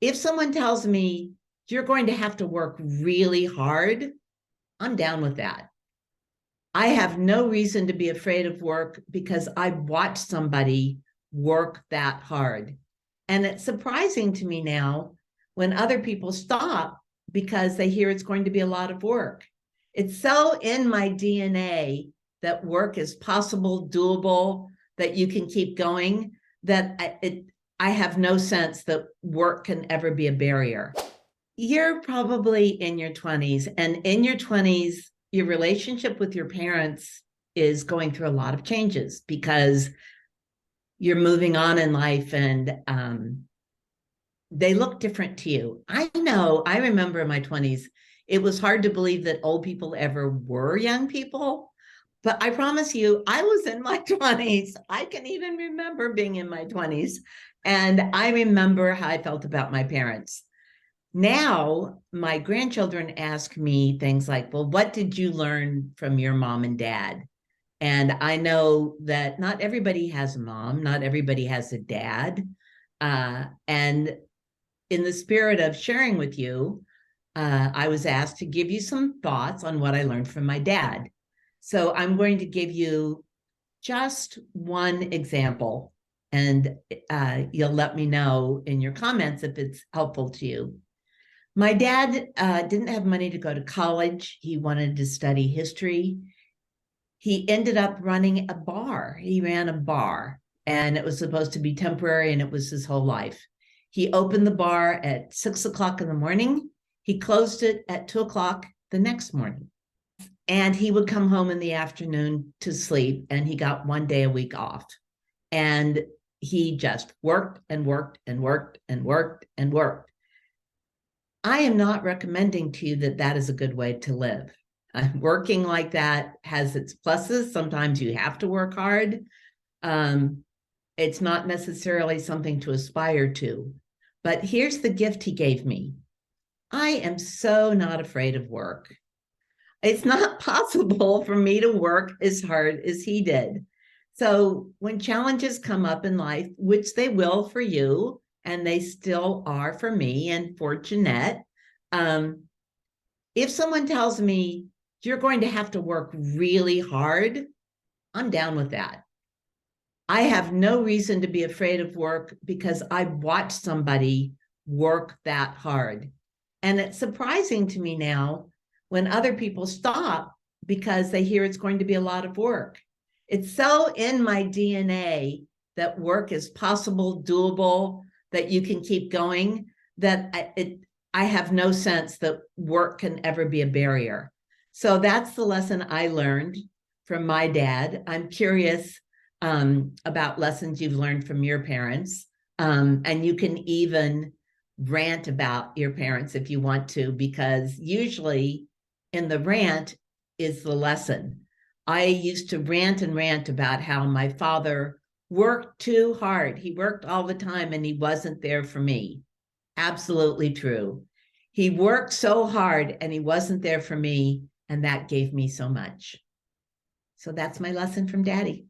If someone tells me you're going to have to work really hard, I'm down with that. I have no reason to be afraid of work because I watched somebody work that hard. And it's surprising to me now when other people stop because they hear it's going to be a lot of work. It's so in my DNA that work is possible, doable, that you can keep going, that I have no sense that work can ever be a barrier. You're probably in your 20s, and in your 20s, your relationship with your parents is going through a lot of changes because you're moving on in life, and they look different to you. I know, I remember in my 20s, it was hard to believe that old people ever were young people. But I promise you, I was in my 20s. I can even remember being in my 20s. And I remember how I felt about my parents. Now, my grandchildren ask me things like, well, what did you learn from your mom and dad? And I know that not everybody has a mom, not everybody has a dad. And in the spirit of sharing with you, I was asked to give you some thoughts on what I learned from my dad. So I'm going to give you just one example, and you'll let me know in your comments if it's helpful to you. My dad didn't have money to go to college. He wanted to study history. He ended up running a bar. He ran a bar, and it was supposed to be temporary, and it was his whole life. He opened the bar at 6 o'clock in the morning. He closed it at 2 o'clock the next morning. And he would come home in the afternoon to sleep, and he got 1 day a week off. And he just worked and worked and worked and worked and worked. I am not recommending to you that that is a good way to live. Working like that has its pluses. Sometimes you have to work hard. It's not necessarily something to aspire to. But here's the gift he gave me. I am so not afraid of work. It's not possible for me to work as hard as he did. So when challenges come up in life, which they will for you, and they still are for me and for Jeanette, if someone tells me you're going to have to work really hard, I'm down with that. I have no reason to be afraid of work because I watched somebody work that hard. And it's surprising to me now when other people stop because they hear it's going to be a lot of work. It's so in my DNA that work is possible, doable, that you can keep going, that I have no sense that work can ever be a barrier. So that's the lesson I learned from my dad. I'm curious about lessons you've learned from your parents. And you can even rant about your parents if you want to, because usually in the rant is the lesson. I used to rant and rant about how my father worked too hard. He worked all the time and he wasn't there for me. Absolutely true. He worked so hard and he wasn't there for me, and that gave me so much. So that's my lesson from Daddy.